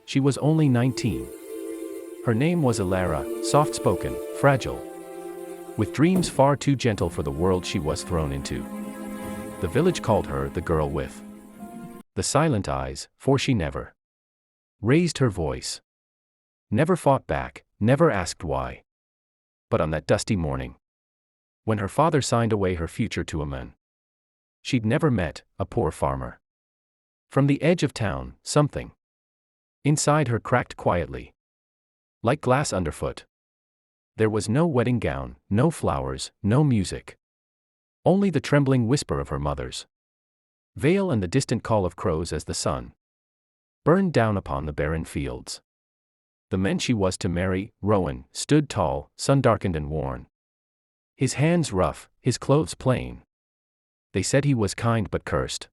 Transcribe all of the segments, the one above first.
She was only 19. Her name was Ilara, soft-spoken, fragile, with dreams far too gentle for the world she was thrown into. The village called her the girl with the silent eyes, for she never raised her voice, never fought back, never asked why. But on that dusty morning, when her father signed away her future to a man she'd never met, a poor farmer, from the edge of town, something inside her cracked quietly, like glass underfoot. There was no wedding gown, no flowers, no music. Only the trembling whisper of her mother's veil and the distant call of crows as the sun burned down upon the barren fields. The man she was to marry, Rowan, stood tall, sun-darkened and worn. His hands rough, his clothes plain. They said he was kind but cursed.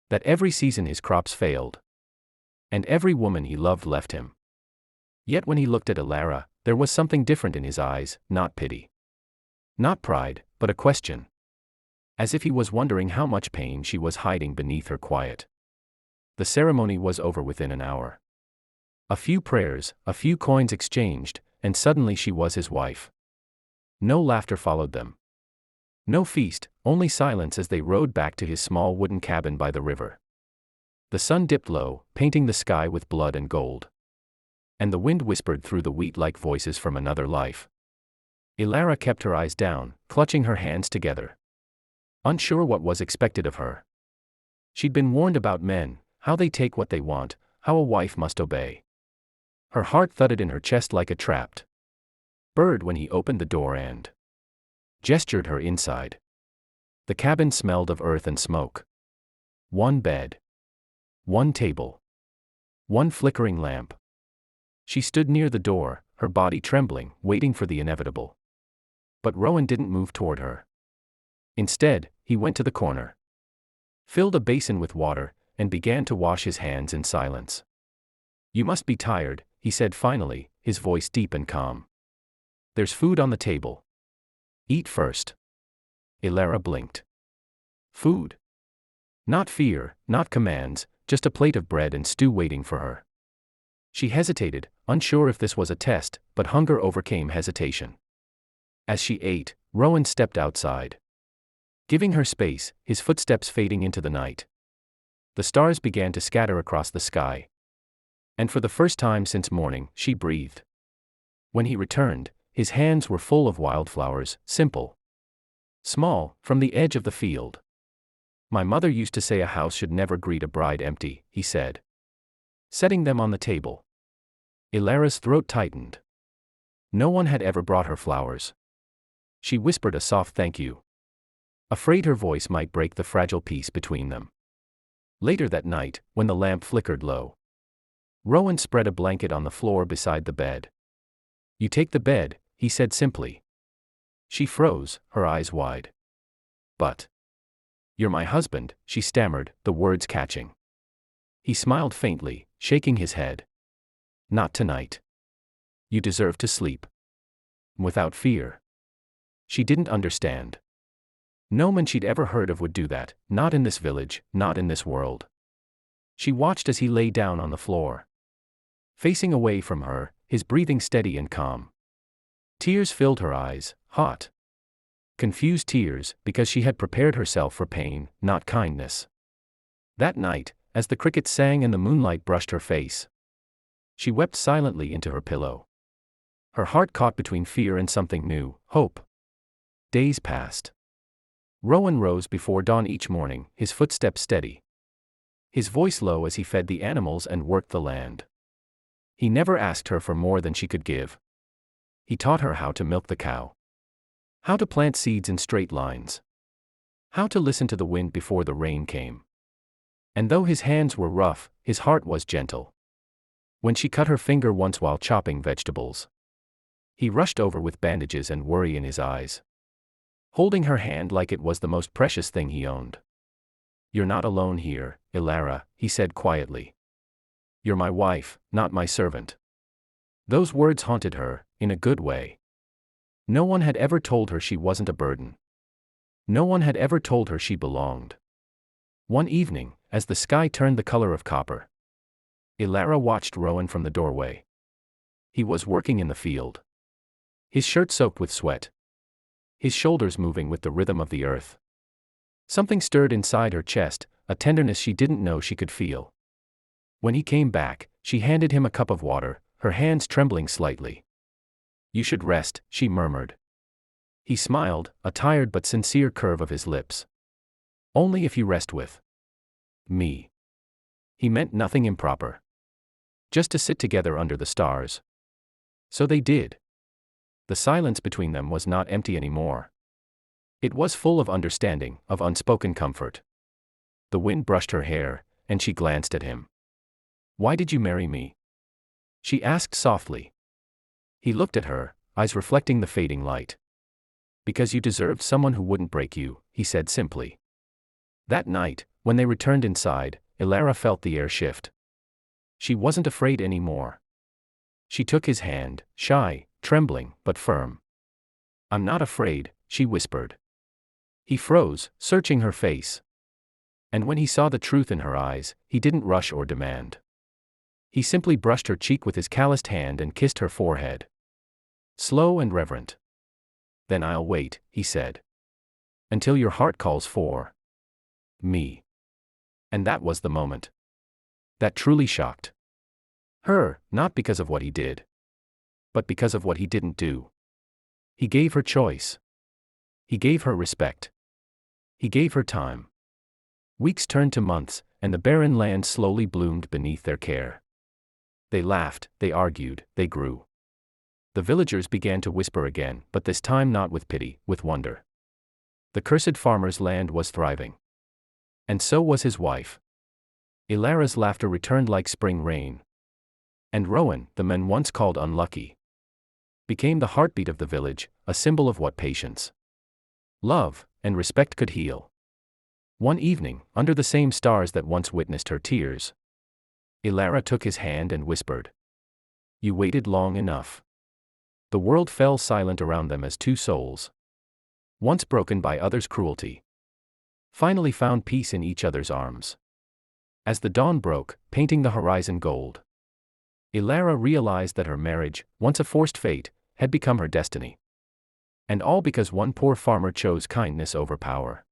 That every season his crops failed. And every woman he loved left him. Yet when he looked at Ilara, there was something different in his eyes, not pity. Not pride, but a question. As if he was wondering how much pain she was hiding beneath her quiet. The ceremony was over within an hour. A few prayers, a few coins exchanged, and suddenly she was his wife. No laughter followed them. No feast, only silence as they rode back to his small wooden cabin by the river. The sun dipped low, painting the sky with blood and gold. And the wind whispered through the wheat like voices from another life. Ilara kept her eyes down, clutching her hands together, unsure what was expected of her. She'd been warned about men, how they take what they want, how a wife must obey. Her heart thudded in her chest like a trapped bird when he opened the door and gestured her inside. The cabin smelled of earth and smoke. One bed. One table. One flickering lamp. She stood near the door, her body trembling, waiting for the inevitable. But Rowan didn't move toward her. Instead, he went to the corner, filled a basin with water, and began to wash his hands in silence. "You must be tired," he said finally, his voice deep and calm. "There's food on the table. Eat first." Ilara blinked. Food. Not fear, not commands, just a plate of bread and stew waiting for her. She hesitated, unsure if this was a test, but hunger overcame hesitation. As she ate, Rowan stepped outside, giving her space, his footsteps fading into the night. The stars began to scatter across the sky. And for the first time since morning, she breathed. When he returned, his hands were full of wildflowers, simple, small, from the edge of the field. "My mother used to say a house should never greet a bride empty," he said, setting them on the table. Ilara's throat tightened. No one had ever brought her flowers. She whispered a soft thank you, afraid her voice might break the fragile peace between them. Later that night, when the lamp flickered low, Rowan spread a blanket on the floor beside the bed. "You take the bed," he said simply. She froze, her eyes wide. "But you're my husband," she stammered, the words catching. He smiled faintly, shaking his head. "Not tonight. You deserve to sleep without fear." She didn't understand. No man she'd ever heard of would do that, not in this village, not in this world. She watched as he lay down on the floor, facing away from her, his breathing steady and calm. Tears filled her eyes, hot, confused tears, because she had prepared herself for pain, not kindness. That night, as the crickets sang and the moonlight brushed her face, she wept silently into her pillow. Her heart caught between fear and something new, hope. Days passed. Rowan rose before dawn each morning, his footsteps steady, his voice low as he fed the animals and worked the land. He never asked her for more than she could give. He taught her how to milk the cow, how to plant seeds in straight lines, how to listen to the wind before the rain came. And though his hands were rough, his heart was gentle. When she cut her finger once while chopping vegetables, he rushed over with bandages and worry in his eyes, holding her hand like it was the most precious thing he owned. "You're not alone here, Ilara," he said quietly. "You're my wife, not my servant." Those words haunted her, in a good way. No one had ever told her she wasn't a burden. No one had ever told her she belonged. One evening, as the sky turned the color of copper, Ilara watched Rowan from the doorway. He was working in the field. His shirt soaked with sweat. His shoulders moving with the rhythm of the earth. Something stirred inside her chest, a tenderness she didn't know she could feel. When he came back, she handed him a cup of water, her hands trembling slightly. "You should rest," she murmured. He smiled, a tired but sincere curve of his lips. "Only if you rest with me." He meant nothing improper. Just to sit together under the stars. So they did. The silence between them was not empty anymore. It was full of understanding, of unspoken comfort. The wind brushed her hair, and she glanced at him. "Why did you marry me?" she asked softly. He looked at her, eyes reflecting the fading light. "Because you deserved someone who wouldn't break you," he said simply. That night, when they returned inside, Ilara felt the air shift. She wasn't afraid anymore. She took his hand, shy, trembling, but firm. "I'm not afraid," she whispered. He froze, searching her face. And when he saw the truth in her eyes, he didn't rush or demand. He simply brushed her cheek with his calloused hand and kissed her forehead. Slow and reverent. "Then I'll wait," he said. "Until your heart calls for me." And that was the moment. That truly shocked her, not because of what he did, but because of what he didn't do. He gave her choice. He gave her respect. He gave her time. Weeks turned to months, and the barren land slowly bloomed beneath their care. They laughed, they argued, they grew. The villagers began to whisper again, but this time not with pity, with wonder. The cursed farmer's land was thriving. And so was his wife. Ilara's laughter returned like spring rain. And Rowan, the man once called unlucky, became the heartbeat of the village, a symbol of what patience, love, and respect could heal. One evening, under the same stars that once witnessed her tears, Ilara took his hand and whispered, "You waited long enough." The world fell silent around them as two souls, once broken by others' cruelty, finally found peace in each other's arms. As the dawn broke, painting the horizon gold, Ilara realized that her marriage, once a forced fate, had become her destiny. And all because one poor farmer chose kindness over power.